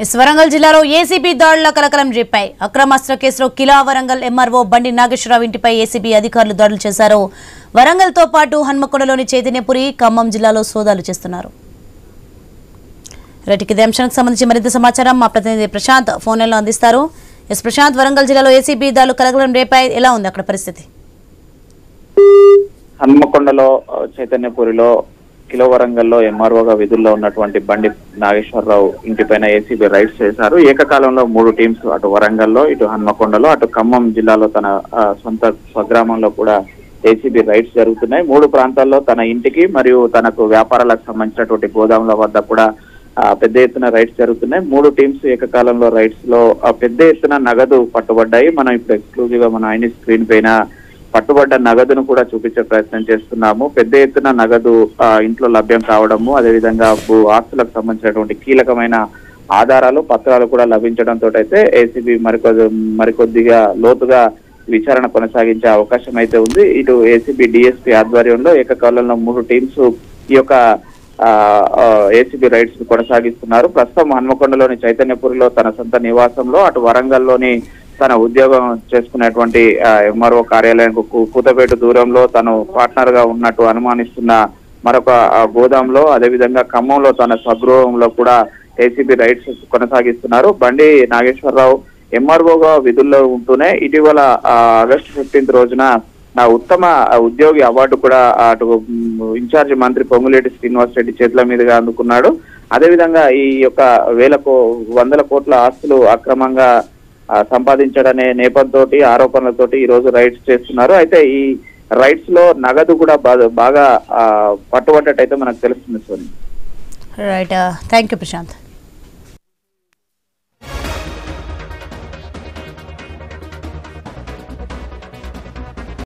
వరంగల్ జిల్లాలో ఏసీబీ దాడుల కలకలం రేపాయి. అక్రమాస్త్ర కేసులో కిలా వరంగల్ ఎంఆర్ఓ బండి నాగేశ్వరరావు ఇంటిపై ఏసీబీ అధికారులు దాడులు చేశారు. వరంగల్తో పాటు హన్మకొండలోని చైతన్యపురి, ఖమ్మం జిల్లాలో సోదాలు చేస్తున్నారు. ఇదే అంశానికి సంబంధించి మరింత సమాచారం మా ప్రతినిధి ప్రశాంత్ ఫోన్ లైన్లో అందిస్తారు. ప్రశాంత్, వరంగల్ జిల్లాలో ఏసీబీ దాడులు కలకలం రేపాయి, ఎలా ఉంది అక్కడ పరిస్థితి? హన్మకొండలో, చైతన్యపురిలో, కిలో వరంగల్లో ఎంఆర్ఓగా విధుల్లో ఉన్నటువంటి బండి నాగేశ్వరరావు ఇంటిపైన ఏసీబీ రైడ్స్ చేశారు. ఏకకాలంలో 3 టీమ్స్, అటు వరంగల్లో, ఇటు హన్మకొండలో, అటు ఖమ్మం జిల్లాలో తన సొంత స్వగ్రామంలో కూడా ఏసీబీ రైడ్స్ జరుగుతున్నాయి. 3 ప్రాంతాల్లో తన ఇంటికి మరియు తనకు వ్యాపారాలకు సంబంధించినటువంటి గోదాముల వద్ద కూడా పెద్ద ఎత్తున రైడ్స్ జరుగుతున్నాయి. 3 టీమ్స్ ఏకకాలంలో రైడ్స్ లో పెద్ద ఎత్తున నగదు పట్టుబడ్డాయి. మనం ఇప్పుడు ఎక్స్క్లూజివ్ గా మన ఐని స్క్రీన్ పైన పట్టుబడ్డ నగదును కూడా చూపించే ప్రయత్నం చేస్తున్నాము. పెద్ద ఎత్తున నగదు ఇంట్లో లభ్యం కావడము, అదేవిధంగా ఆస్తులకు సంబంధించినటువంటి కీలకమైన ఆధారాలు, పత్రాలు కూడా లభించడంతో అయితే ఏసీబీ మరికొద్దిగా లోతుగా విచారణ కొనసాగించే అవకాశం అయితే ఉంది. ఇటు ఏసీబీ డిఎస్పీ ఆధ్వర్యంలో ఏకకాలంలో 3 టీమ్స్ ఈ యొక్క ఏసీబీ రైడ్స్ కొనసాగిస్తున్నారు. ప్రస్తుతం హన్మకొండలోని చైతన్యపురిలో తన సొంత నివాసంలో, అటు వరంగల్లోని తన ఉద్యోగం చేసుకునేటువంటి ఎంఆర్ఓ కార్యాలయానికి కూతపేట దూరంలో తను పార్ట్నర్ గా ఉన్నట్టు అనుమానిస్తున్న మరొక గోదాంలో, అదేవిధంగా ఖమ్మంలో తన స్వగృహంలో కూడా ఏసీబీ రైడ్స్ కొనసాగిస్తున్నారు. బండి నాగేశ్వరరావు ఎంఆర్ఓగా విధుల్లో ఉంటూనే ఇటీవల ఆగస్టు 15 రోజున ఉత్తమ ఉద్యోగి అవార్డు కూడా అటు ఇన్ఛార్జి మంత్రి పొంగులేటి శ్రీనివాస్ రెడ్డి చేతుల మీదుగా అందుకున్నాడు. అదేవిధంగా ఈ యొక్క వందల కోట్ల ఆస్తులు అక్రమంగా సంపాదించడనే నేపథ్యంతో ఆరోపణలతోటి ఈ రోజు రైడ్స్ చేస్తున్నారు. అయితే ఈ రైడ్స్ లో నగదు కూడా బాగా పట్టుబడ్డట్టయితే మనకు తెలుస్తుంది. Right, thank you Prashanth.